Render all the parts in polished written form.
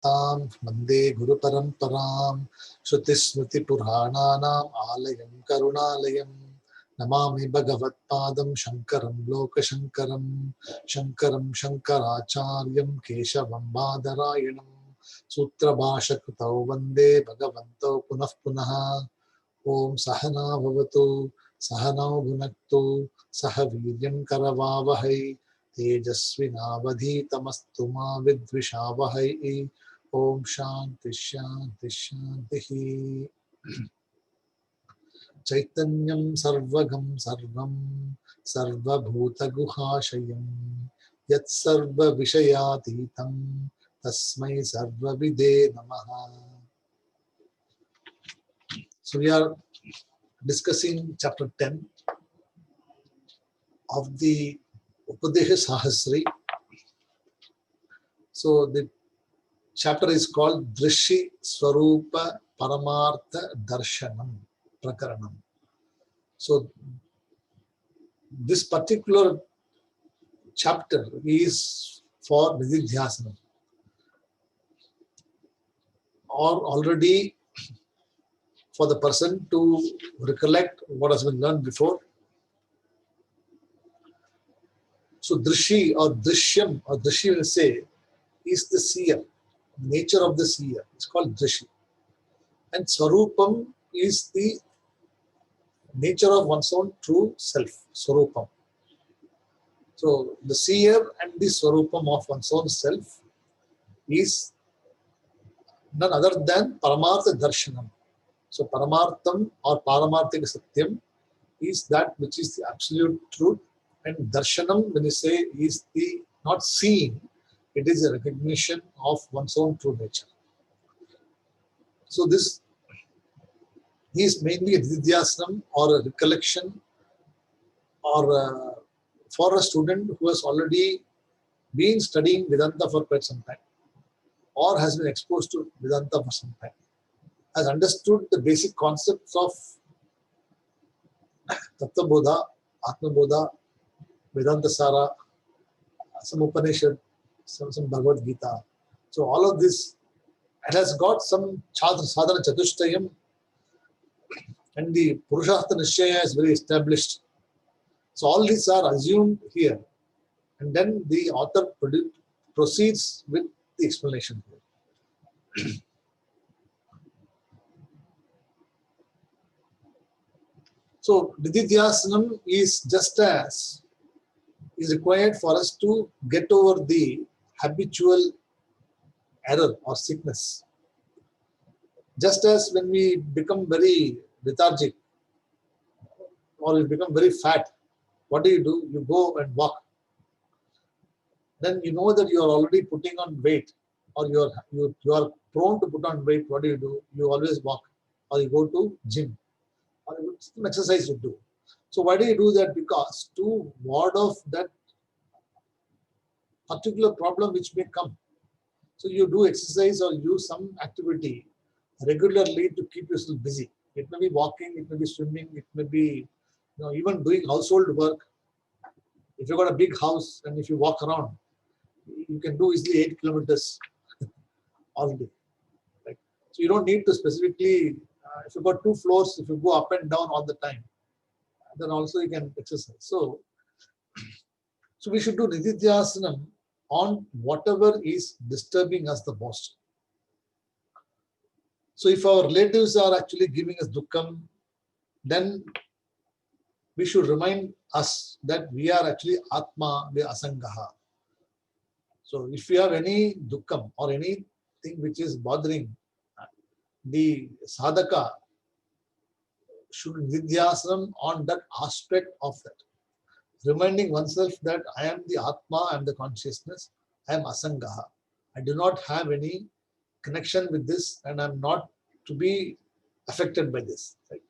Samastaam Vande Guru Paramparam Shruti Smriti Purananam Alayam Karunalayam Namami Bhagavatpadam Shankaram Loka Shankaram Shankaram Shankaracharyam Keshavam Badarayanam Sutra Bhasha Kutau Vande Bhagavanto Punah Punaha Om Sahana Bhavatu Sahana Bhunaktu Sahaviryam Karavavahai Tejasvinavadhitamastu ma vidvishavahai. Om Shanti Shanti Shanti. Chaitanyam Sarvagam Sarvam Sarvabhuta Guhashayam Yat Sarva Vishayatitam Tasmai Sarva Vide Namaha. So we are discussing chapter 10 of the Upadesha Sahasri. So the chapter is called Drishi Swarupa Paramartha Darshanam Prakaranam. So this particular chapter is for Nididhyasana, or already for the person to recollect what has been learned before. So Drishi or Drishyam or Drishi will say is the seer, nature of the seer. It's called Drishi. And Swarupam is the nature of one's own true self, Swarupam. So the seer and the Swarupam of one's own self is none other than Paramartha Darshanam. So Paramartham or Paramarthika Satyam is that which is the absolute truth, and Darshanam, when you say, is the not seeing, it is a recognition of one's own true nature. So this is mainly a Nididhyasanam or a recollection, or for a student who has already been studying Vedanta for quite some time, or has been exposed to Vedanta for some time, has understood the basic concepts of Tattva Bodha, Atma Bodha, Vedanta Sara, some Upanishad, some Bhagavad Gita. So all of this, it has got some sadhana chatushtayam, and the Purushartha Nishchaya is very established. So all these are assumed here, and then the author proceeds with the explanation here. So Nididhyasanam is just as is required for us to get over the habitual error or sickness. Just as when we become very lethargic or we become very fat, what do? You go and walk. Then you know that you are already putting on weight, or you are prone to put on weight. What do? You always walk, or you go to gym, or some exercise you do. So why do you do that? Because to ward off that particular problem which may come. So you do exercise or use some activity regularly to keep yourself busy. It may be walking, it may be swimming, it may be even doing household work. If you've got a big house and if you walk around, you can do easily 8 kilometers all day. Right? So you don't need to specifically, if you've got 2 floors, if you go up and down all the time, then also you can exercise. So we should do Nididhyasanam on whatever is disturbing us the most. So if our relatives are actually giving us dukkham, then we should remind us that we are actually Atma, we are Asangaha. So if we have any dukkham or anything which is bothering, the sadhaka should Nididhyasanam on that aspect of that. Reminding oneself that I am the Atma, I am the consciousness, I am Asangaha. I do not have any connection with this, and I am not to be affected by this. Right?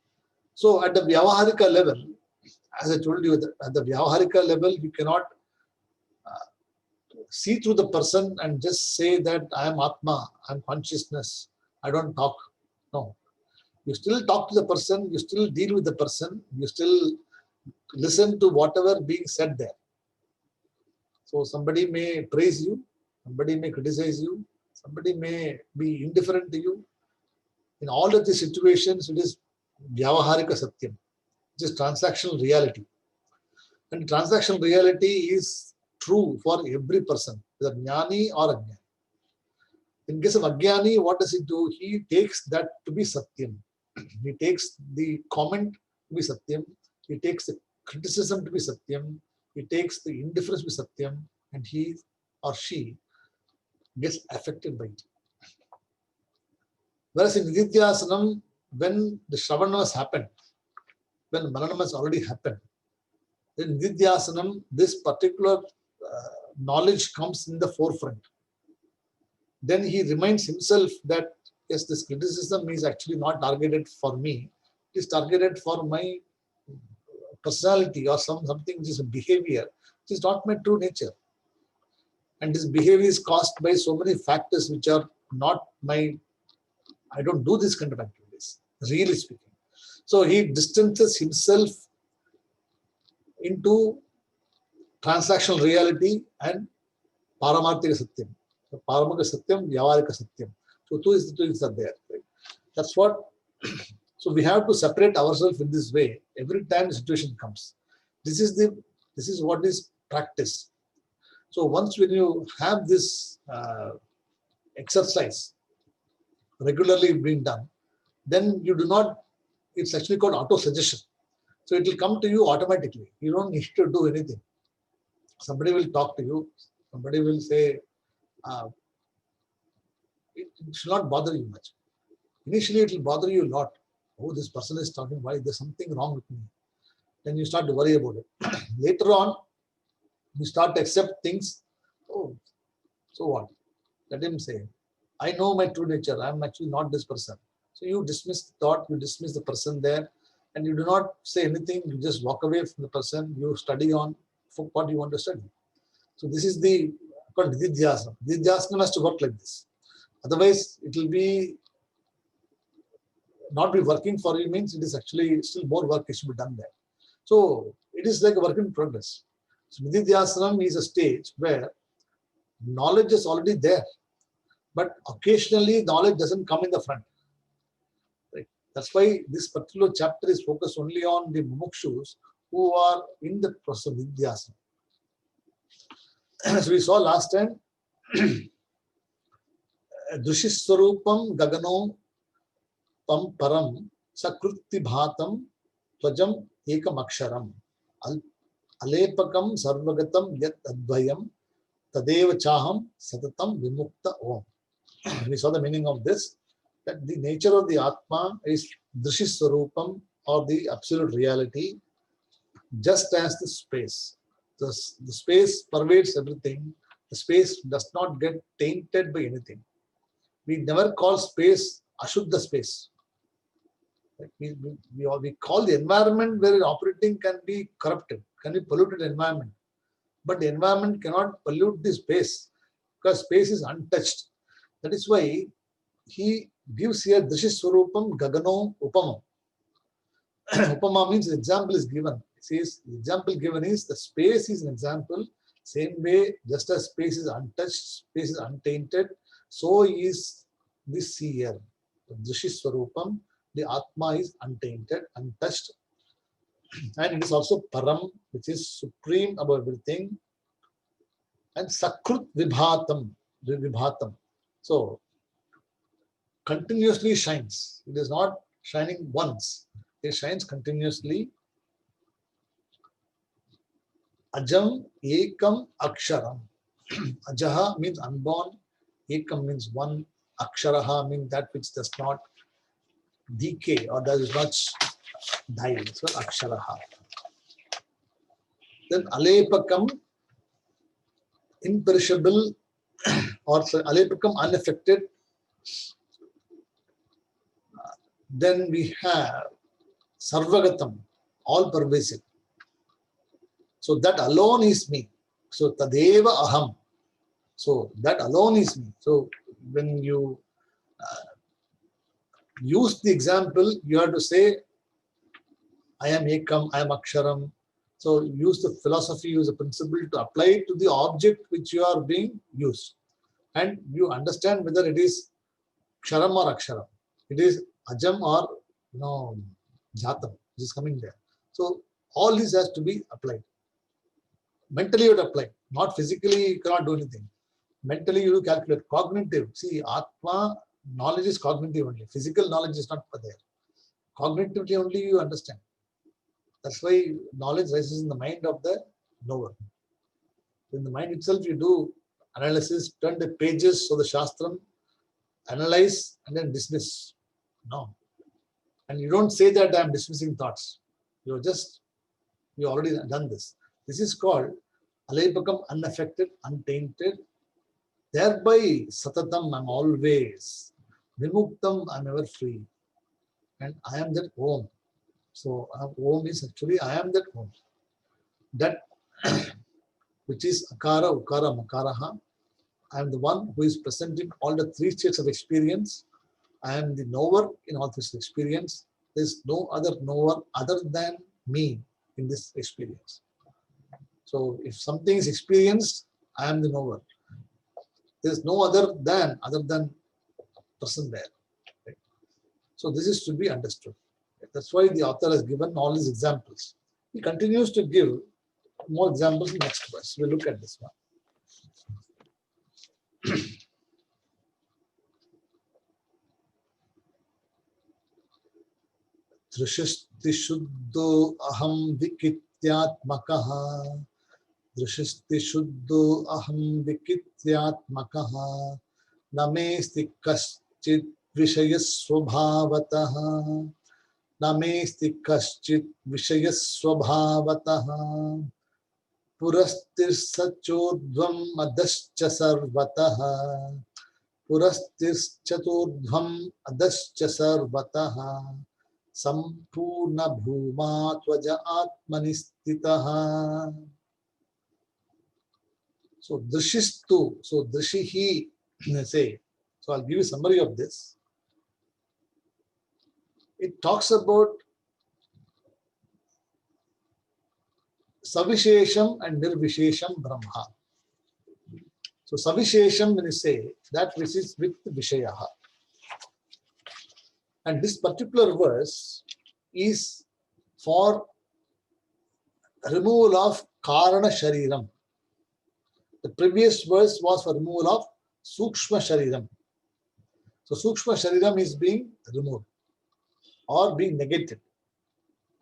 So at the Vyavaharika level, as I told you, at the Vyavaharika level, you cannot see through the person and just say that I am Atma, I am consciousness, I don't talk. No. You still talk to the person, you still deal with the person, you still listen to whatever being said there. So somebody may praise you, somebody may criticize you, Somebody may be indifferent to you. In all of these situations, it is Vyavaharika Satyam, which is transactional reality. And transactional reality is true for every person, whether Jnani or Ajnani. In case of Ajnani, what does he do? He takes that to be Satyam. He takes the comment to be Satyam. He takes the criticism to be Satyam. He takes the indifference to be Satyam. And he or she gets affected by it. Whereas in Nididhyasanam, when the Shravana has happened, when Maranam has already happened, in Nididhyasanam, this particular knowledge comes in the forefront. Then he reminds himself that, yes, this criticism is actually not targeted for me. It is targeted for my personality or something which is a behavior, which is not my true nature. And this behavior is caused by so many factors which are not my, I don't do this kind of activities, really speaking. So he distances himself into transactional reality and Paramarthika Satyam. So Paramaka Satyam, Vyavarika Satyam. So two is are there. Right? That's what. So we have to separate ourselves in this way every time the situation comes. This is what is practiced. So once when you have this exercise regularly being done, then you do not, it's actually called auto-suggestion. So it will come to you automatically. You don't need to do anything. Somebody will talk to you. Somebody will say, it should not bother you much. Initially, it will bother you a lot. Oh, this person is talking, why? There's something wrong with me. Then you start to worry about it. Later on, you start to accept things. Oh, so what? Let him say. I know my true nature. I'm actually not this person. So you dismiss the thought, you dismiss the person there, and you do not say anything. You just walk away from the person. You study on for what you want to study. So this is the called Nididhyasana. Nididhyasana has to work like this. Otherwise, it will be not be working for you, means it is actually still more work is to be done there. So it is like a work in progress. So Nididhyasana is a stage where knowledge is already there, but occasionally knowledge doesn't come in the front. Right? That's why this particular chapter is focused only on the mumukshus who are in the process of Nididhyasana. So we saw last time Drishiswarupam Gagano Tam Param Sakruti Bhatam Tvajam Ekam Aksharam Alepakam Sarvagatam Yat Advayam Tadeva Chaham Satatam Vimukta Om. We saw the meaning of this, that the nature of the Atma is Drishiswarupam, or the absolute reality, just as the space. The space pervades everything. The space does not get tainted by anything. We never call space Ashuddha space. We call the environment where it's operating can be corrupted, can be polluted environment. But the environment cannot pollute the space because space is untouched. That is why he gives here Drishiswarupam Gagano Upamam. Upama means the example is given. It says the example given is the space is an example. Same way, just as space is untouched, space is untainted, so is this seer. Drishiswarupam, the Atma is untainted, untouched. And it is also Param, which is supreme above everything. And Sakrut Vibhatam. So, continuously shines. It is not shining once. It shines continuously. Ajam Ekam Aksharam. Ajaha means unborn. Ekam means one. Aksharaha means that which does not decay or does not die. So Aksharaha. Then Alepakam, imperishable, or Alepakam, unaffected. Then we have Sarvagatam, all pervasive. So that alone is me. So Tadeva Aham. So that alone is me. So when you use the example, you have to say, I am Ekam, I am Aksharam. So use the philosophy, use the principle to apply it to the object which you are being used. and you understand whether it is ksharam or aksharam, it is ajam or jatam, which is coming there. So all this has to be applied. Mentally you have to apply, not physically you cannot do anything. Mentally you calculate. Cognitive, see, Atma, knowledge is cognitive only. Physical knowledge is not there. Cognitively only you understand. That's why knowledge rises in the mind of the knower. In the mind itself you do analysis, turn the pages of the Shastram, analyze and then dismiss. No. And you don't say that I am dismissing thoughts. You already done this. This is called Alepakam, unaffected, untainted. Thereby Satatam, I'm always. Vimuktam, I'm ever free. And I am that Om. So Om is actually I am that Om. That which is Akara, Ukara, Makaraha. I am the one who is present in all the three states of experience. I am the knower in all this experience. There is no other knower other than me in this experience. So if something is experienced, I am the knower. There is no other than present there. Right? So this is to be understood. That's why the author has given all these examples. He continues to give more examples in the next verse. We'll look at this one. Drishasti shuddho aham vikityatmakaha. Drishasti shuddho aham vikityatmakaha. Namesti kaschit vishayasvabhavataha. Namesti kaschit vishayasvabhavataha. Purastir sachodvam adascha sarvataha. Purastir chaturdvam adascha sarvataha. Sampurna bhuma tvaja atmanistitaha. So drishistu, so drishihi, say. So I'll give you a summary of this. It talks about Savishesham and Nirvishesham Brahma. So Savishesham, when you say, that which is with Vishayaha. And this particular verse is for removal of Karana Shariram. The previous verse was for removal of Sukshma Shariram. So Sukshma Shariram is being removed or being negated.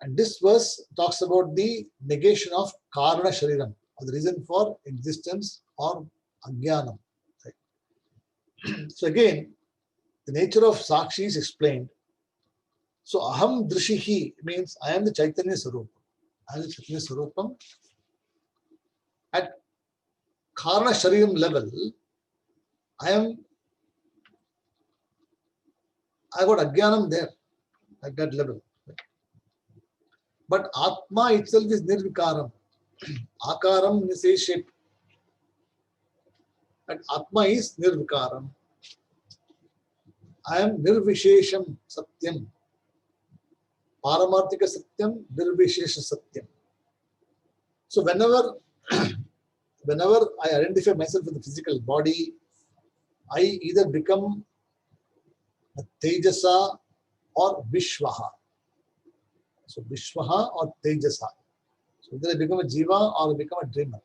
And this verse talks about the negation of Karana Shariram, or the reason for existence or Ajnanam. Right? So again, the nature of Sakshi is explained. So Aham Drishihi means I am the Chaitanya Sarupam. I am the Chaitanya Sarupam. At Karana Shariram level, I got Ajnanam there, at that level. But Atma itself is Nirvikaram. Akaram is a shape. And Atma is Nirvikaram. I am Nirvishesham Satyam. Paramarthika Satyam, Nirvishesha Satyam. So whenever I identify myself with the physical body, I either become a Tejasa or Vishwaha. So Vishwaha or Tejasa. So either I become a Jiva or I become a dreamer.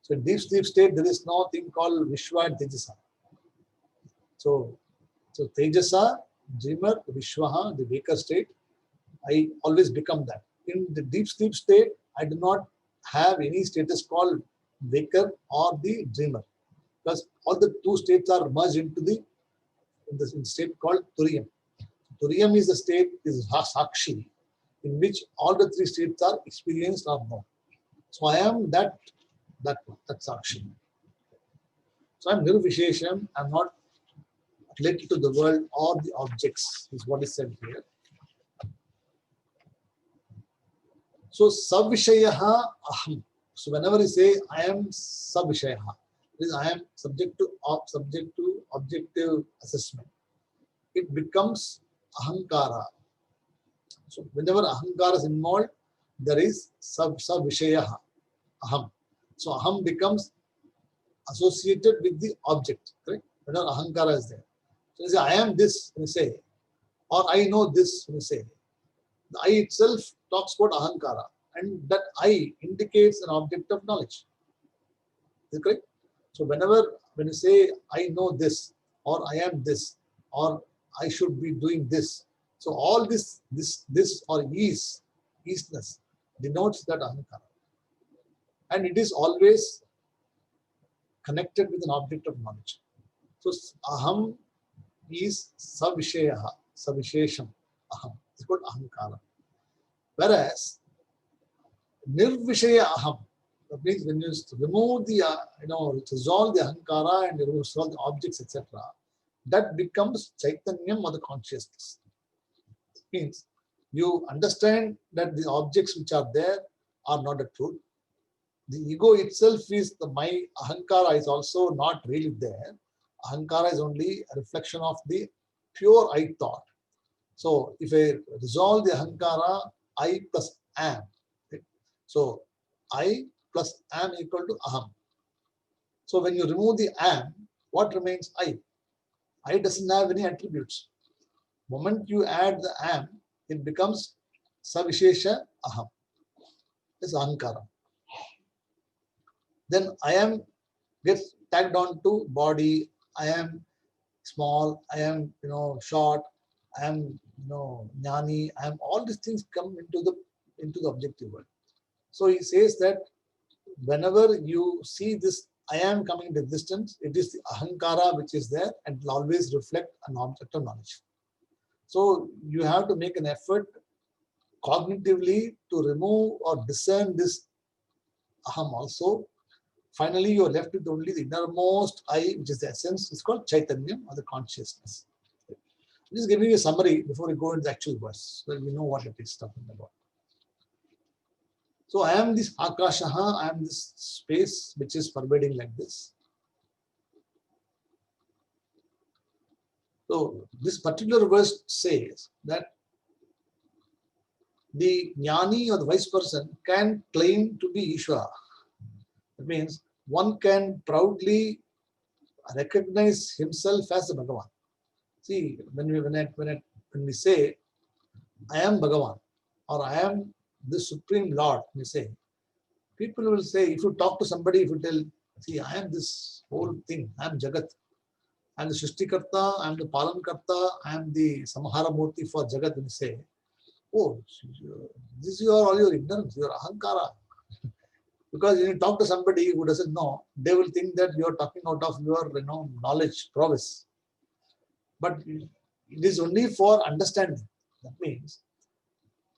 So in deep sleep state, there is no thing called Vishwa and Tejasa. So Tejasa, dreamer, Vishwaha, the waker state, I always become that. In the deep sleep state, I do not have any status called waker or the dreamer, because all the two states are merged into the state called Turiyam. Turiyam is the state, is Sakshi, in which all the three states are experienced or known. So I am that Sakshi. So I am Nirvishesham, I am not related to the world or the objects, is what is said here. So Savishayaha Aham. So whenever you say I am Savishayaha, I am subject to objective assessment, it becomes Ahankara. So whenever Ahankara is involved, there is Savishayaha Aham. So Aham becomes associated with the object, correct? Whenever ahankara is there. So you say, I am this, when you say, or I know this, when you say. The I itself talks about ahankara, and that I indicates an object of knowledge. Is it correct? So when you say I know this, or I am this, or I should be doing this, so all this or isness denotes that ahankara, and it is always connected with an object of knowledge. So aham is savishayaha, savishesham aham. It's called ahankara. Whereas nirvishaya aham, that means when you remove the, resolve the ahankara and resolve the objects, etc., that becomes chaitanyam or the consciousness. It means you understand that the objects which are there are not the truth. The ego itself is my ahankara is also not really there. Ahankara is only a reflection of the pure I thought. So if I resolve the ahankara, I plus am. Right? So I plus am equal to aham. So when you remove the am, what remains I? I doesn't have any attributes. Moment you add the am, it becomes savishesha aham. It's ahankara. Then I am gets tagged on to body. I am small. I am short. I am jnani. I am, all these things come into the objective world. So he says that whenever you see this I am coming into existence, it is the ahankara which is there and will always reflect an object of knowledge. So you have to make an effort cognitively to remove or discern this aham also. Finally, you are left with only the innermost I, which is the essence. It's called chaitanyam or the consciousness. I'm just giving you a summary before we go into the actual verse, so we know what it is talking about. So I am this akashaha, I am this space which is pervading like this. So this particular verse says that the jnani or the wise person can claim to be Ishvara. That means one can proudly recognize himself as a Bhagavan. See, when we say, I am Bhagavan, or I am the Supreme Lord, we say, people will say, if you talk to somebody, if you tell, see, I am this whole thing, I am Jagat, I am the Shrishtikarta, I am the Palankarta, I am the Samhara Murti for Jagat, when you say, oh, this is all your ignorance, your ahankara. Because when you talk to somebody who doesn't know, they will think that you are talking out of your knowledge, prowess. But it is only for understanding. That means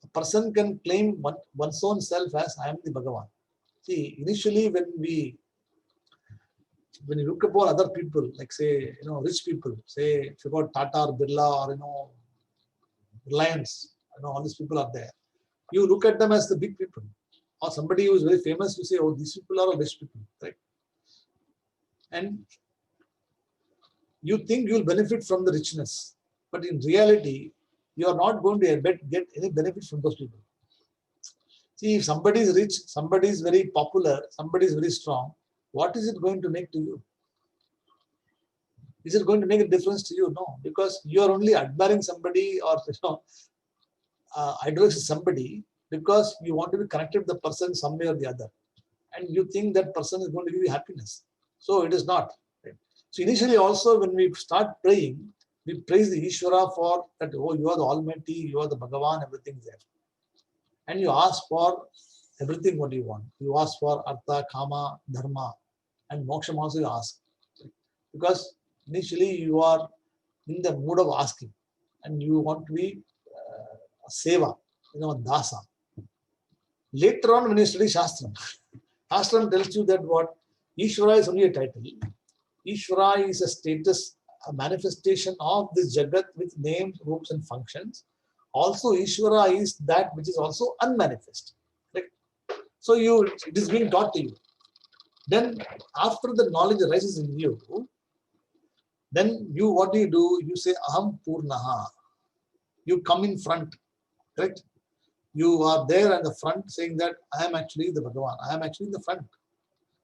a person can claim one's own self as I am the Bhagavan. See, initially when you look upon other people, like say, rich people, say if you got Tata or Birla or Reliance, all these people are there. You look at them as the big people. Or somebody who is very famous, you say, oh, these people are rich people, right? And you think you will benefit from the richness, but in reality, you are not going to get any benefit from those people. See, if somebody is rich, somebody is very popular, somebody is very strong, what is it going to make to you? Is it going to make a difference to you? No, because you are only admiring somebody or idolizing somebody because you want to be connected with the person some way or the other. And you think that person is going to give you happiness. So it is not. Right? So initially also when we start praying, we praise the Ishvara for that, oh, you are the Almighty, you are the Bhagavan, everything is there. And you ask for everything what you want. You ask for Artha, Kama, Dharma, and Moksha also you ask. Because initially you are in the mood of asking and you want to be a seva, dasa. Later on when you study Shastram, Shastram tells you that what? Ishvara is only a title. Ishvara is a status, a manifestation of this Jagat with names, roots and functions. Also Ishvara is that which is also unmanifest. Right? So it is being taught to you. Then after the knowledge arises in you, then what do? You say Aham Purnaha. You come in front, correct? You are there at the front saying that I am actually the Bhagavan. I am actually in the front.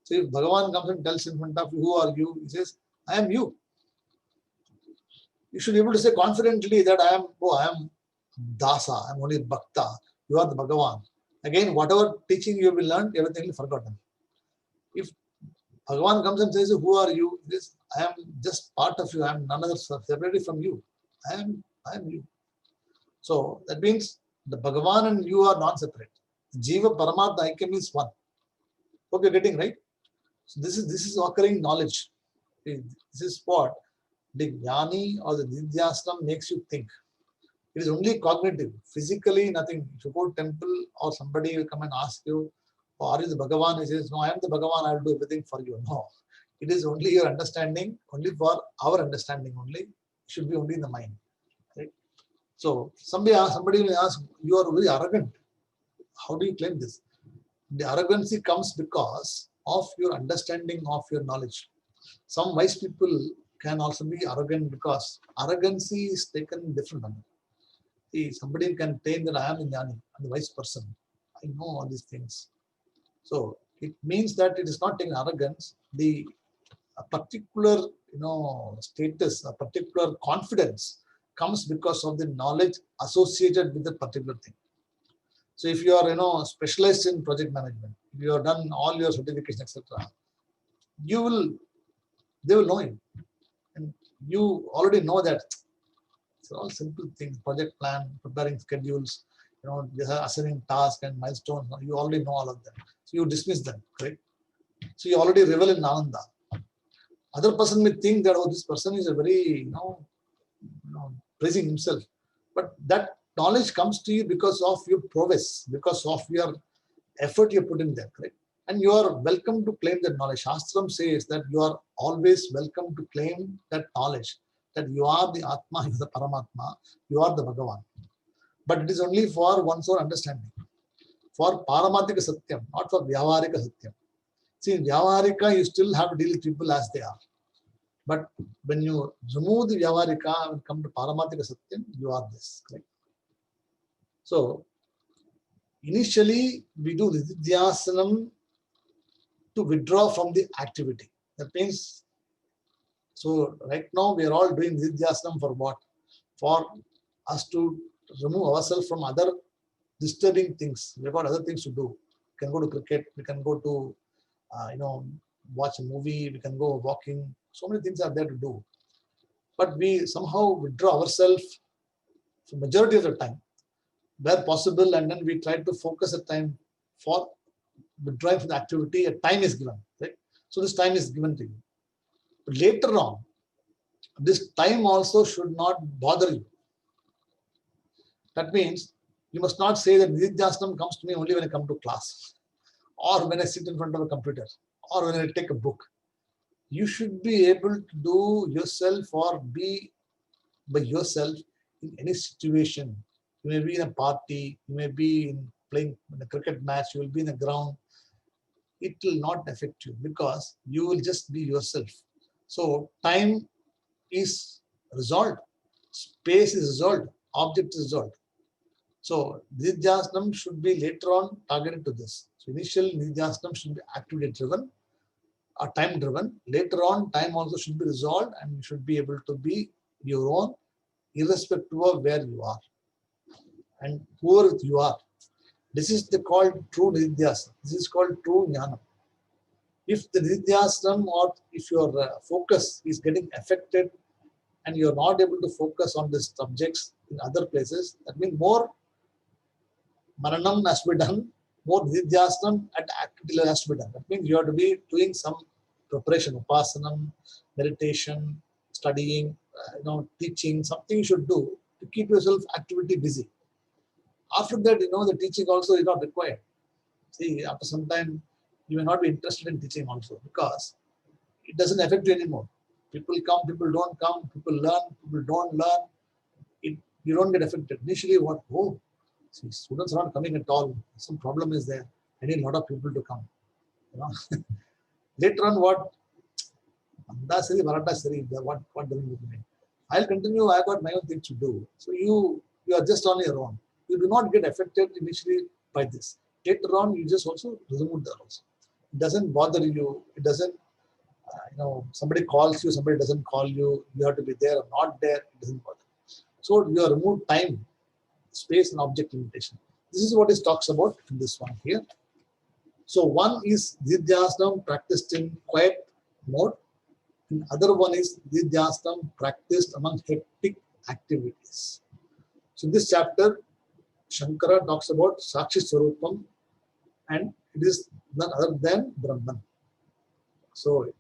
So if Bhagavan comes and tells in front of you, who are you? He says, I am you. You should be able to say confidently that I am Dasa, I am only Bhakta. You are the Bhagavan. Again, whatever teaching you will learn, everything will be forgotten. If Bhagavan comes and says, who are you? This, I am just part of you. I am none other separated from you. I am you. So that means the Bhagavan and you are non-separate. Jiva Paramatma Aikyam is one. Hope you're getting right. So this is occurring knowledge. This is what the Jnani or the Nidhyasana makes you think. It is only cognitive. Physically, nothing. If you go to temple or somebody will come and ask you, oh, are you the Bhagavan? He says, no, I am the Bhagavan. I will do everything for you. No. It is only your understanding, only for our understanding only. It should be only in the mind. Right? So somebody will ask, you are very arrogant. How do you claim this? The arrogancy comes because of your understanding of your knowledge. Some wise people can also be arrogant because arrogancy is taken in different manner. See, somebody can claim that I am a jnani, I'm the wise person. I know all these things. So it means that it is not taking arrogance. A particular status, a particular confidence comes because of the knowledge associated with a particular thing. So if you are specialized in project management, if you have done all your certification, etc., they will know you. And you already know that it's all simple things, project plan, preparing schedules, assigning tasks and milestones. You already know all of them. So you dismiss them, correct? So you already revel in Ananda. Other person may think that, oh, this person is a very, praising himself. But that knowledge comes to you because of your prowess, because of your effort you put in there, correct? And you are welcome to claim that knowledge. Shastram says that you are always welcome to claim that knowledge, that you are the Atma, you are the Paramatma, you are the Bhagavan. But it is only for one's own understanding, for Paramatika Satyam, not for Vyavarika Satyam. See, in Vyavarika, you still have to deal with people as they are. But when you remove the Vyavarika and come to Paramatika Satyam, you are this, correct? So, initially, we do Nididhyasanam to withdraw from the activity. That means, so right now we are all doing Nididhyasanam for what? For us to remove ourselves from other disturbing things. We've got other things to do. We can go to cricket, we can go to, watch a movie, we can go walking. So many things are there to do. But we somehow withdraw ourselves for majority of the time, where possible, and then we try to focus the time for withdrawing from the activity. A time is given, right? So this time is given to you. But later on, this time also should not bother you. That means you must not say that Nididhyasanam comes to me only when I come to class, or when I sit in front of a computer, or when I take a book. You should be able to do yourself or be by yourself in any situation. You may be in a party, you may be playing in a cricket match, you will be in the ground. It will not affect you because you will just be yourself. So time is resolved, space is resolved, object is resolved. So Nididhyasanam should be later on targeted to this. So initial Nididhyasanam should be activity driven or time driven. Later on, time also should be resolved and you should be able to be your own, irrespective of where you are and whoever you are. This is called true Nididhyasana. This is called true Jnana. If the Nididhyasana or if your focus is getting affected and you're not able to focus on these subjects in other places, that means more Maranam has to be done, more Nididhyasana at activity level has to be done. That means you have to be doing some preparation, upasanam, meditation, studying, teaching, something you should do to keep yourself activity busy. After that, the teaching also is not required. See, after some time, you may not be interested in teaching also because it doesn't affect you anymore. People come, people don't come, people learn, people don't learn. You don't get affected. Initially, see, students are not coming at all. Some problem is there. I need a lot of people to come. Later on, what? What doing with me? I'll continue. I got my own things to do. So you are just on your own. You do not get affected initially by this. Later on, you just also remove that also. It doesn't bother you. It doesn't, somebody calls you, somebody doesn't call you. You have to be there or not there. It doesn't bother. So you have removed time, space, and object limitation. This is what it talks about in this one here. So one is Nidhyasana practiced in quiet mode. And other one is Nidhyasana practiced among hectic activities. So in this chapter, Shankara talks about Sakshi Swarupam, and it is none other than Brahman. So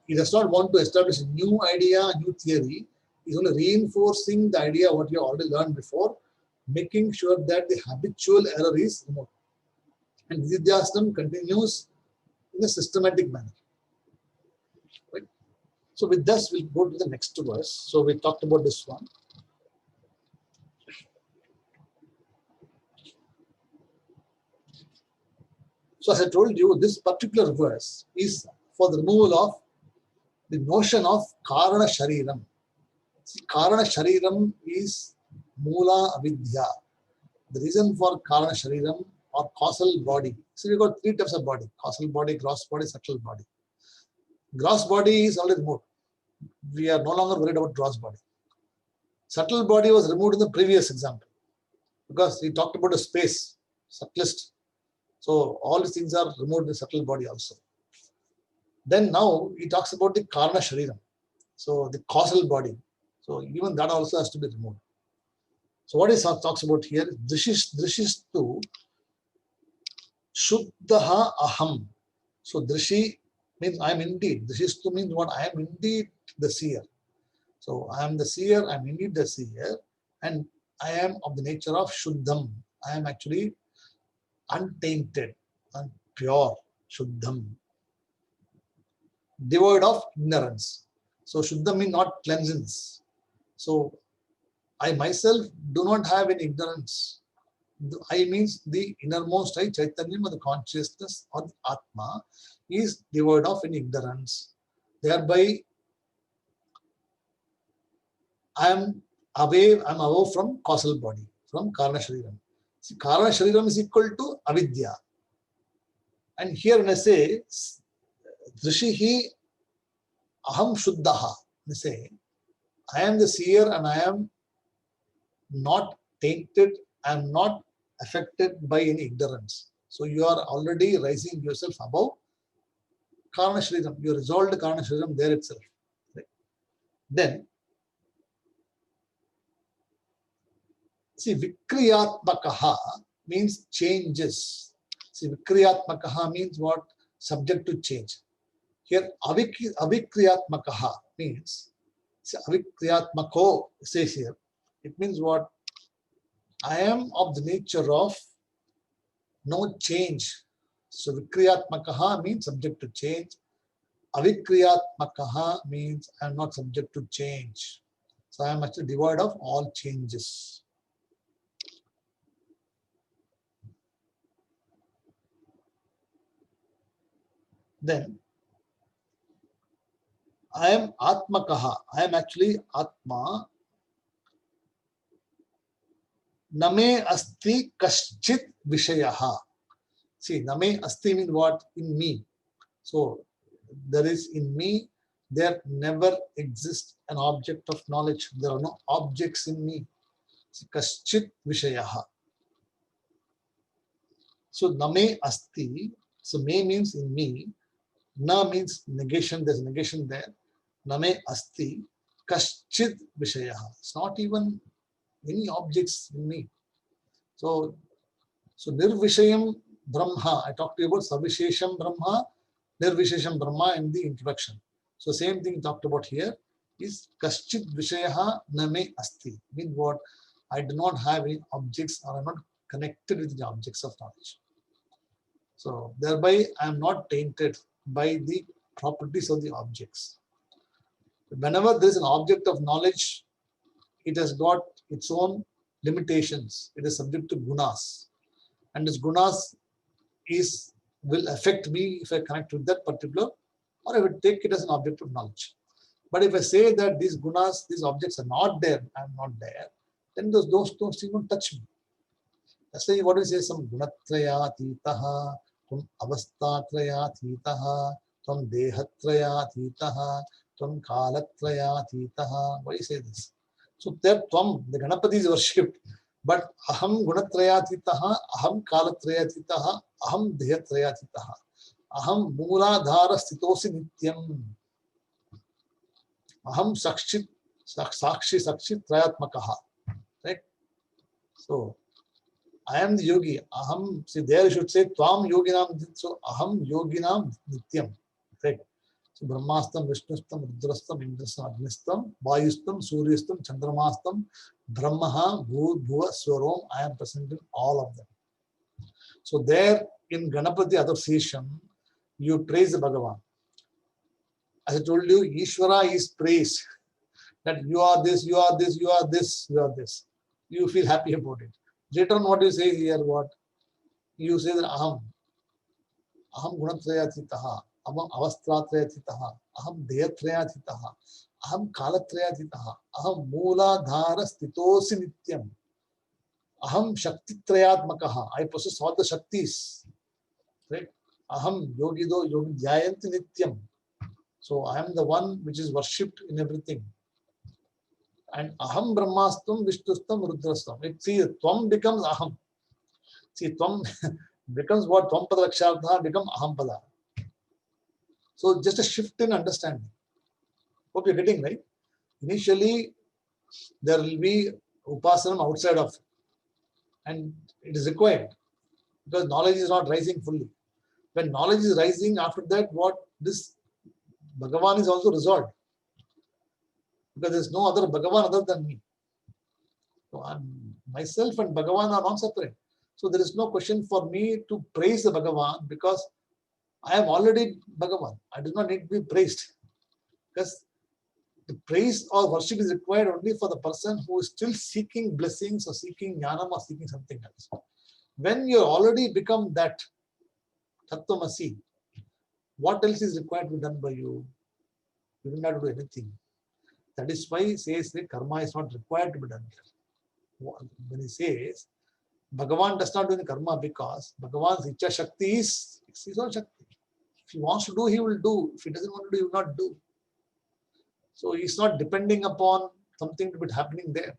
he does not want to establish a new idea, a new theory. He's only reinforcing the idea what you already learned before, making sure that the habitual error is removed. And Nidhyasana continues in a systematic manner. Right? So with this, we'll go to the next verse. So we talked about this one. So as I told you, this particular verse is for the removal of the notion of Karana Shariram. See, Karana Shariram is Mula Avidya. The reason for Karana Shariram or causal body. So we've got three types of body: causal body, gross body, subtle body. Gross body is already removed. We are no longer worried about gross body. Subtle body was removed in the previous example because we talked about a space, subtlest. So all these things are removed in the subtle body also. Then now he talks about the Karana Shariram. So the causal body. So even that also has to be removed. So what he talks about here is Drishistu Shuddhaha Aham. So Drishi means I am indeed. Drishistu means what? I am indeed the seer. So I am the seer, I am indeed the seer, and I am of the nature of Shuddham. I am actually untainted and pure, Shuddham, devoid of ignorance. So Shuddham means not cleansance. So I myself do not have any ignorance. I means the innermost I, Chaitanyam, or the consciousness or the Atma, is devoid of any ignorance. Thereby, I am away from causal body, from Karana Shariram. See, Karana Shariram is equal to Avidya. And here when I say, Drishihi Aham Shuddhaha, I say, I am the seer and I am not tainted, I am not affected by any ignorance. So you are already rising yourself above Karana Shariram. You resolved Karana Shariram there itself. Right? Then, see, Vikriyatmakaha means changes. See, Vikriyatmakaha means what? Subject to change. Here, Avikriyatmakaha means, see, Avikriyatmako says here, it means what? I am of the nature of no change. So Vikriyatmakaha means subject to change. Avikriyatmakaha means I am not subject to change. So I am actually devoid of all changes. Then I am Atmakaha. I am actually Atma. Name asti kaschit vishayaha. See, name asti means what? In me. So there is in me, there never exists an object of knowledge. There are no objects in me. Kaschit vishayaha. So name asti. So me means in me. Na means negation. There's negation there. Name asti kaschit vishayaha. It's not even any objects in me. So Nirvishayam Brahma, I talked to you about Savishesham Brahma, Nirvishesham Brahma in the introduction. So same thing talked about here is Kaschit Vishayaha Name Asti. Means what? I do not have any objects or I am not connected with the objects of knowledge. So thereby I am not tainted by the properties of the objects. Whenever there is an object of knowledge, it has got its own limitations. It is subject to gunas. And this gunas will affect me if I connect with that particular, or I would take it as an object of knowledge. But if I say that these gunas, these objects are not there, I am not there, then those things don't touch me. That's why what we say, some gunatraya titaha त्वम् अवस्थात्रयातीतः, त्वं देहत्रयातीतः, त्वं कालत्रयातीतः. Why say this? So there tvam, the Ganapati is worshipped, but aham gunatrayatitaha, aham kalatrayatitaha, aham dehatrayatitaha, aham mooladhara sthitosi nityam, aham sakshit sakshi trayatmakaha. Right? So I am the yogi. Aham, see there you should say tvam yoginam. So aham yoginam nityam. Right? So Brahmastam, Vishnustam, Rudrastam, Indrastam, Agnistam, Vayustam, Suryastam, Chandramastam, Brahmaha, Bhuva, Swarom. I am present in all of them. So there in Ganapati association, you praise the Bhagavan. As I told you, Ishvara is praised. That you are this, you are this, you are this, you are this. You feel happy about it. Later on, what you say here, what? You say that Aham Gunatrayatitaha, Aham Avastratrayatitaha, Aham Deyatrayatitaha, Aham Kalatrayatitaha, Aham Mooladhara Sthitosi Nityam, Aham Shaktitrayatmakaha. I possess all the Shaktis. Right? Aham Yogido Yogi Dhyayanti Nityam. So I am the one which is worshipped in everything. And Aham Brahmastam, Vishnustam, Rudrastam. It see, Tvam becomes Aham. See, Tvam becomes what? Tvam Pada Lakshartha becomes Aham Pada. So just a shift in understanding. Hope you're getting right. Initially, there will be Upasanam outside of it. And it is required because knowledge is not rising fully. When knowledge is rising, after that, what? This Bhagavan is also resolved. Because there is no other Bhagavan other than me. So myself and Bhagavan are not separate. So there is no question for me to praise the Bhagavan because I am already Bhagavan. I do not need to be praised. Because the praise or worship is required only for the person who is still seeking blessings or seeking jnanam or seeking something else. When you already become that Tattvamasi, what else is required to be done by you? You don't have to do anything. That is why he says that karma is not required to be done. When he says Bhagavan does not do the karma because Bhagavan's Icha Shakti is his own Shakti. If he wants to do, he will do. If he doesn't want to do, he will not do. So he's not depending upon something to be happening there.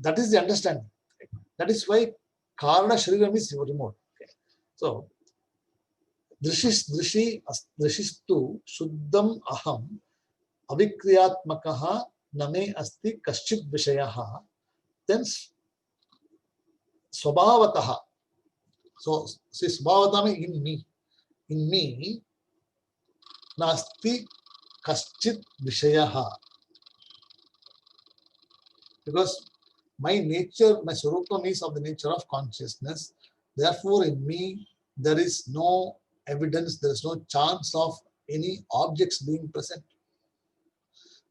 That is the understanding. That is why Karana Shariram is remote. Okay. So Drishistu Shuddham Aham Avikriyatmakaha Name Asti Kaschit Vishayaha. Then Swabhavataha. So see Swabhavataha means in me. In me Nasti Kaschit Vishayaha. Because my nature, my Swarupam is of the nature of consciousness. Therefore, in me, there is no evidence, there is no chance of any objects being present.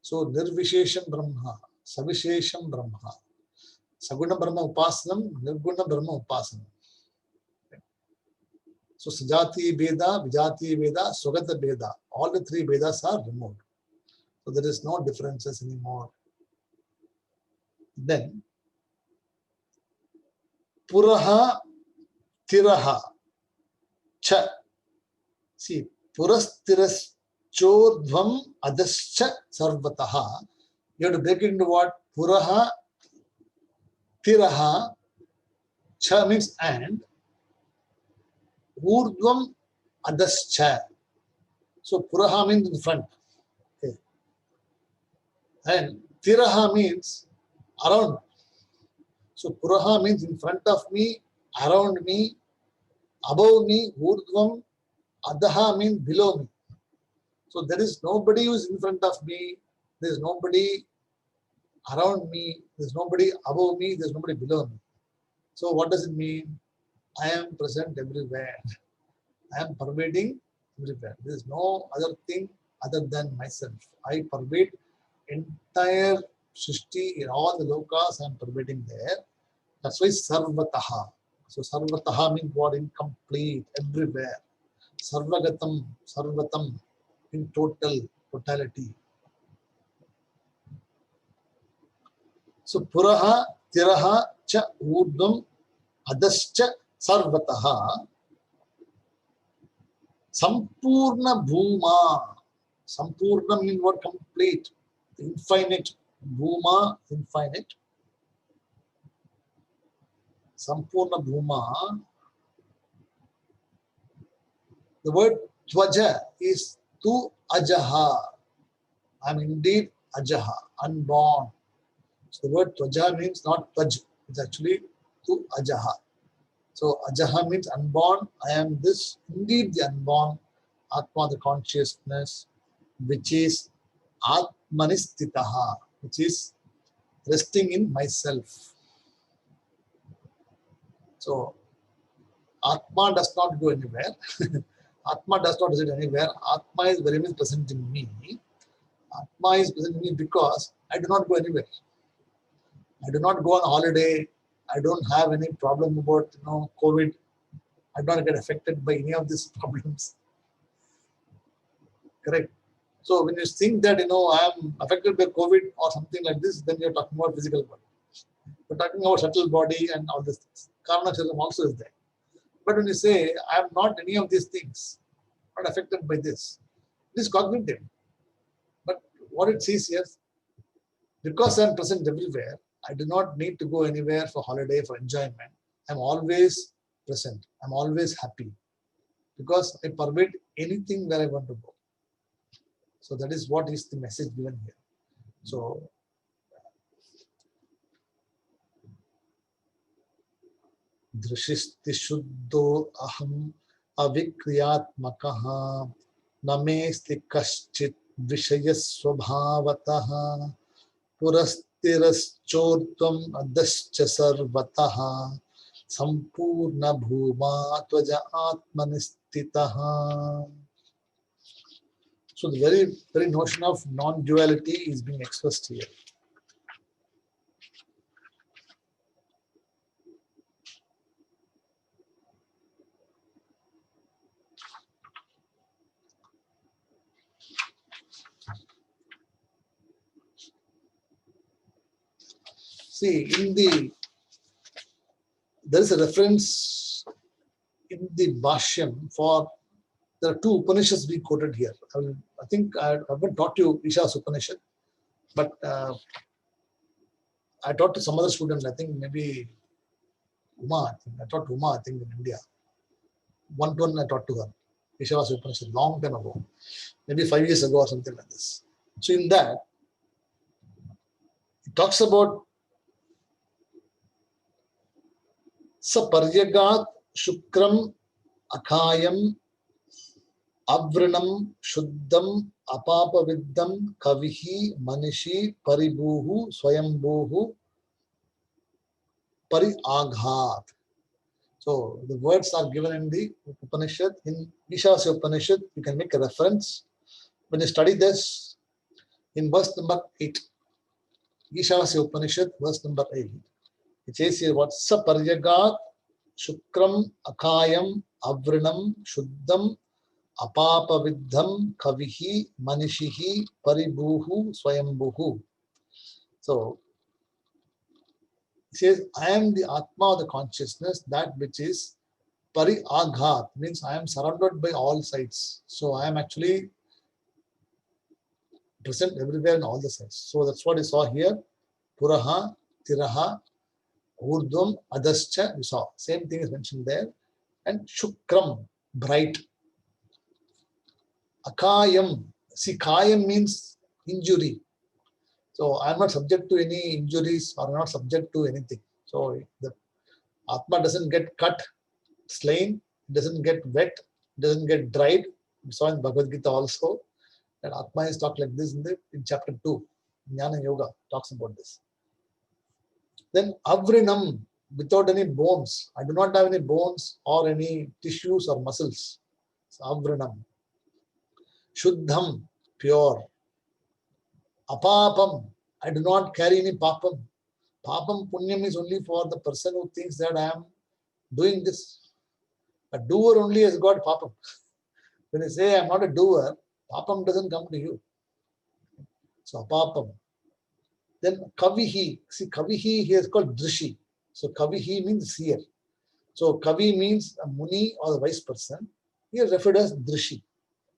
So, Nirvishesham Brahma, Savishesham Brahma, Saguna Brahma Upasanam, Nirguna Brahma Upasanam. So, Sajati Veda, Vijati Veda, Swagata Veda, all the three Vedas are removed. So, there is no differences anymore. Then, Puraha Tiraha Cha. See, Purastiras Chodhvam Adascha Sarvataha. You have to break it into what? Puraha Tiraha Cha means and. Urdhvam Adascha. So Puraha means in the front. Okay. And Tiraha means around. So Puraha means in front of me, around me, above me, Urdhvam, Adaha means below me. So there is nobody who is in front of me, there is nobody around me, there is nobody above me, there is nobody below me. So what does it mean? I am present everywhere. I am pervading everywhere. There is no other thing other than myself. I pervade entire Srishti in all the lokas. I am pervading there. That's why Sarvataha. So Sarvataha means what? Incomplete, everywhere. Sarvagatam, Sarvatam, in totality. So Puraha, Tiraha, Cha, Urdhvam, Adascha, Sarvataha. Sampurna Bhuma. Sampurna means what? Complete, infinite. Bhuma, infinite. Sampurna Bhuma. The word Twaja is Tu Ajaha. I'm indeed Ajaha, unborn. So the word Twaja means not Tvaj, it's actually Tu Ajaha. So Ajaha means unborn. I am this, indeed the unborn, Atma, the consciousness, which is Atmanistitaha, which is resting in myself. So Atma does not go anywhere. Atma does not reside anywhere. Atma is very much present in me. Atma is present in me because I do not go anywhere. I do not go on holiday. I don't have any problem about COVID. I don't get affected by any of these problems. Correct. So when you think that I am affected by COVID or something like this, then you're talking about physical body. We're talking about subtle body and all these things. Karma Sharam also is there. But when you say I am not any of these things, not affected by this, it is cognitive. But what it says here, because I am present everywhere, I do not need to go anywhere for holiday, for enjoyment. I'm always present. I'm always happy because I permit anything where I want to go. So that is what is the message given here. So Drishisti Shuddho Aham Avikriyatmakaha Namesti Kaschit Vishayasvabhavataha Purastiraschodvam Adascha Sarvataha Sampurna Bhuma Tvaja Atmanistitaha. So the very notion of non-duality is being expressed here. See, there is a reference in the Bhashyam for, there are two Upanishads being quoted here. I think I haven't taught you Isha's Upanishad, but I taught to some other student, I think maybe Uma, I taught Uma, I think in India. One I taught to her, Isha's Upanishad, long time ago, maybe 5 years ago or something like this. So in that, it talks about Saparyagat Shukram Akayam Avrinam Shuddham Apapaviddam Kavihi Manishi Paribuhu Swayambhuhu Pariaghat. So the words are given in the Upanishad. In Ishavasya Upanishad, you can make a reference. When you study this, in verse number 8, Ishavasya Upanishad, verse number 8, it says here what? Saparyagat Shukram Akayam Avrinam Shuddham Apapaviddham Kavihi Manishihi Paribuhu Swayambhuhu. So it says, I am the Atma, the consciousness, that which is Pariaghat, means I am surrounded by all sides. So I am actually present everywhere in all the sides. So that's what I saw here. Puraha, Tiraha, Urdhvam, Adascha, we saw. Same thing is mentioned there. And Shukram, bright. Akayam, see, Kayam means injury. So I'm not subject to any injuries or not subject to anything. So the Atma doesn't get cut, slain, doesn't get wet, doesn't get dried. We saw in Bhagavad Gita also that Atma is talked like this in chapter 2. Jnana Yoga talks about this. Then Avrinam, without any bones. I do not have any bones or any tissues or muscles. So Avrinam. Shuddham, pure. Apapam, I do not carry any papam. Papam, punyam is only for the person who thinks that I am doing this. A doer only has got papam. When you say I am not a doer, papam doesn't come to you. So apapam. Then kavihi, see kavihi here is called drishi. So kavihi means seer. So kavi means a muni or a wise person. here referred as Drishi.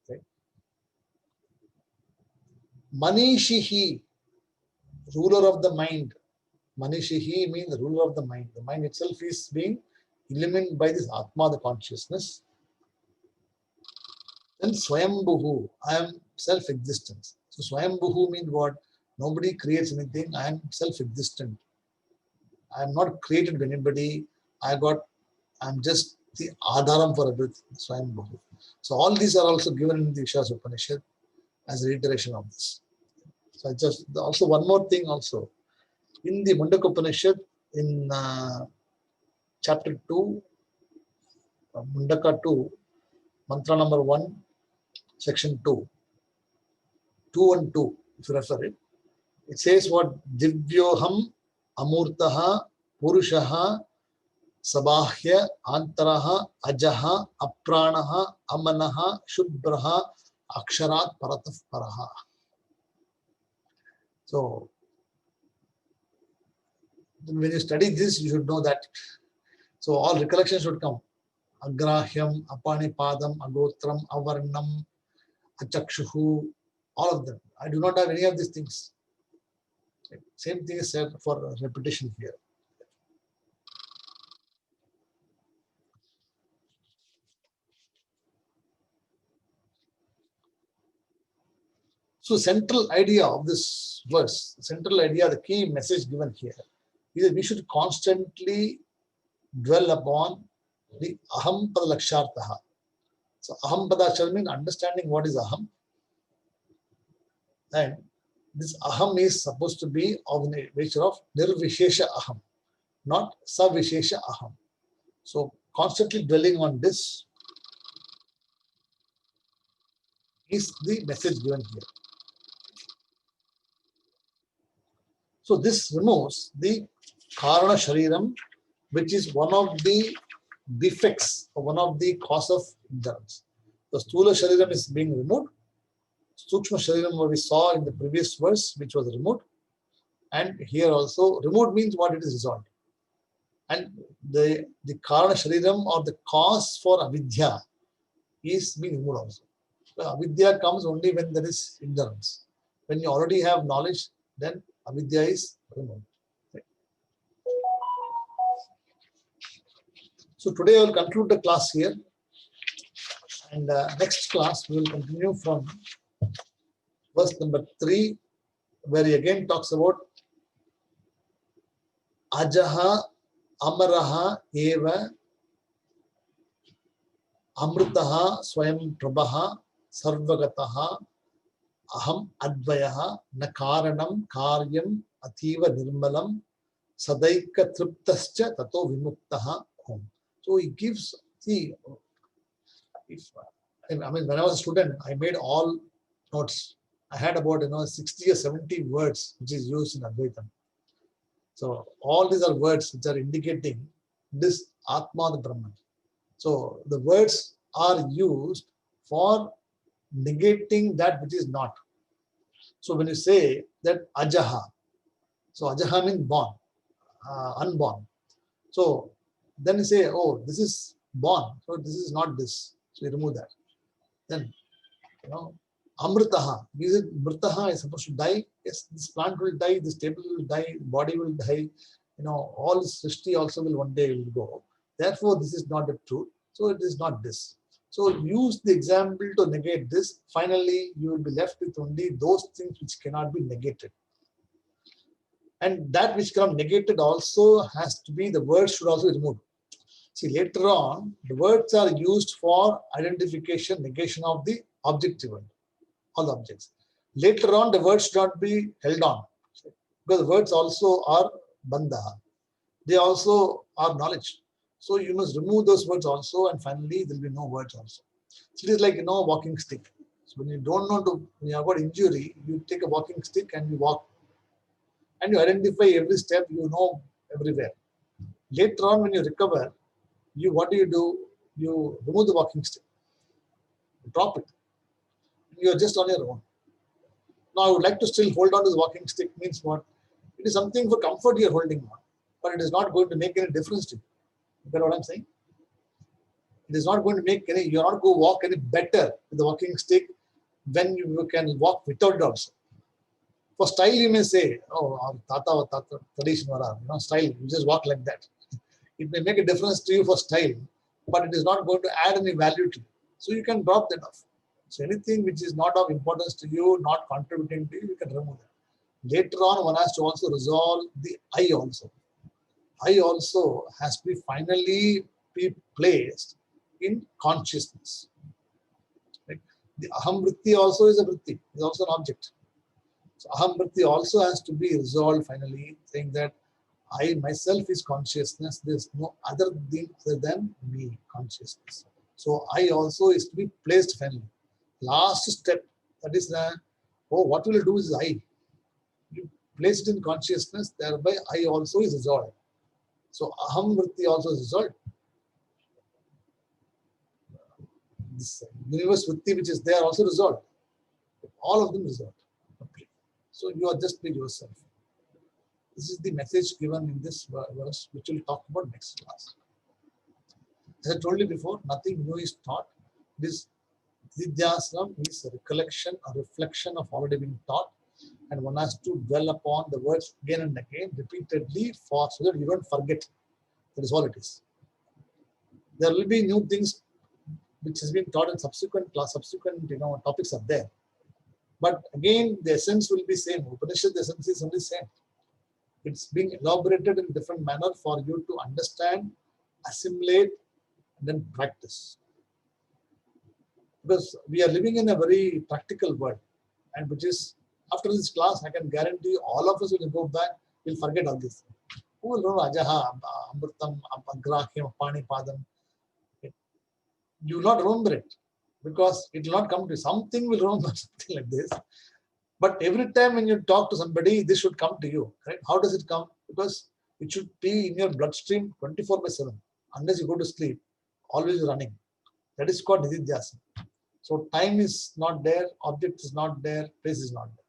Right? Manishihi, ruler of the mind. Manishihi means the ruler of the mind. The mind itself is being illumined by this Atma, the consciousness. Then Swayambhuhu, I am self-existence. So Swayambhuhu means what? Nobody creates anything. I am self-existent. I am not created by anybody. I'm just the Adharam for everything. Swayambhuhu. So all these are also given in the Ishas Upanishad as a reiteration of this. So I just also one more thing also. In the Mundaka Upanishad, in chapter 2, Mundaka 2, mantra number 1, section 2, 2 and 2, if you refer it, it says what? Divyoham amurtaha purushaha sabahya antaraha ajaha apranaha amanaha shubbraha aksharat parataf paraha. So when you study this, you should know that. So all recollections should come. Agrahyam, apanipadam, agotram, avarnam, achakshuhu, all of them. I do not have any of these things. Same thing is said for repetition here. So central idea of this verse, central idea, the key message given here is that we should constantly dwell upon the aham pada lakshartaha. So aham pada means understanding what is aham. And this aham is supposed to be of the nature of nirvishesha aham, not savishesha aham. So constantly dwelling on this is the message given here. So this removes the karana shariram, which is one of the defects or one of the cause of ignorance. The sthula shariram is being removed. Sukshma shariram, what we saw in the previous verse, which was removed. And here also, removed means what? It is resolved. And the karana shariram or the cause for avidya is being removed also. So avidya comes only when there is ignorance. When you already have knowledge, then avidya is removed. Right. So today I will conclude the class here. And next class we will continue from verse number 3, where he again talks about ajaha amaraha eva amrutaha swayam prabhaha sarvagataha aham advayaha na karanam karyam ativa nirmalam sadaika triptascha tato vimuktaha hum. So he gives, see, when I was a student, I made all notes. I had about 60 or 70 words which is used in Advaitam. So all these are words which are indicating this Atma, the Brahman. So the words are used for negating that which is not. So when you say that ajaha, so ajaha means born, unborn. So then you say, oh, this is born, so this is not this. So you remove that. Then, amritaha, is it mritaha is supposed to die? Yes, this plant will die, this table will die, body will die, all this Srishti also will one day will go. Therefore, this is not the truth. So it is not this. So use the example to negate this. Finally, you will be left with only those things which cannot be negated. And that which cannot be negated also has to be, the words should also be removed. See, later on, the words are used for identification, negation of the objective world, all the objects. Later on, the words should not be held on, because the words also are bandha. They also are knowledge. So you must remove those words also, and finally there will be no words also. So it is like walking stick. So when you don't know when you have got injury, you take a walking stick and you walk, and you identify every step. You know everywhere. Later on, when you recover, what do? You remove the walking stick, drop it. You are just on your own. Now I would like to still hold on to the walking stick. Means what? It is something for comfort you are holding on, but it is not going to make any difference to you. You get what I'm saying? It is not going to make any, you're not going to walk any better with the walking stick when you can walk without it also. For style, you may say, oh, our tata or tata tradition, style, you just walk like that. It may make a difference to you for style, but it is not going to add any value to you. So you can drop that off. So anything which is not of importance to you, not contributing to you, you can remove that. Later on, one has to also resolve the I also. I also has to be finally be placed in consciousness. Right? The aham vritti also is a vritti, is also an object. So aham vritti also has to be resolved finally, saying that I myself is consciousness. There is no other thing other than me, consciousness. So I also is to be placed finally. Last step, that is the, oh, what will you do is I. You place it in consciousness, thereby I also is resolved. So aham vritti also is resolved. This universe vritti which is there also resolved. All of them resolved. Okay. So you are just be yourself. This is the message given in this verse, which we'll talk about next class. As I told you before, nothing new is taught. This Nidhyasana is a recollection, a reflection of already been taught, and one has to dwell upon the words again and again, repeatedly, so that you don't forget. That is all it is. There will be new things which has been taught in subsequent class, topics are there. But again, the essence will be same. Upanishad, the essence is only same. It's being elaborated in different manner for you to understand, assimilate, and then practice. Because we are living in a very practical world, and which is, after this class, I can guarantee all of us will go back, we'll forget all this. Who will know Ajaha, Amritam, Agrahyam, Pani Padam? You will not remember it because it will not come to you. Something will remember something like this. But every time when you talk to somebody, this should come to you. Right? How does it come? Because it should be in your bloodstream 24/7. Unless you go to sleep, always running. That is called nididhyasana. So time is not there, object is not there, place is not there.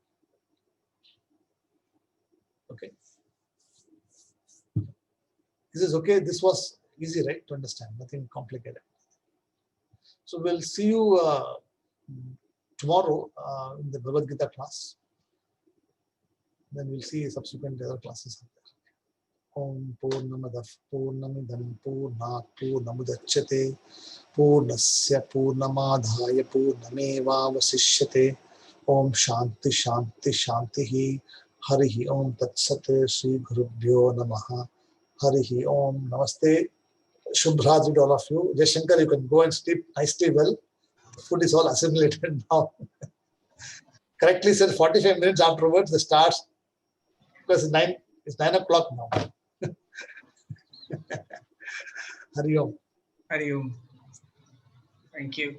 Okay. This is okay. This was easy, right, to understand. Nothing complicated. So we'll see you tomorrow in the Bhagavad Gita class. Then we'll see subsequent other classes. Om Purnamadav Purnamidam Purnat Purnamudachyate Purnasya Purnamadhaya Purnameva Vasishyate. Om Shanti Shanti Shanti Harihi Om Tatsate Sri Gurubhyo Namaha Harihi Om. Namaste. Shubhradri to all of you. Jaishankar, you can go and sleep nicely well. The food is all assimilated now. Correctly said, 45 minutes afterwards, the stars, because it's 9 o'clock now. Hari Om. Hari Om. Thank you.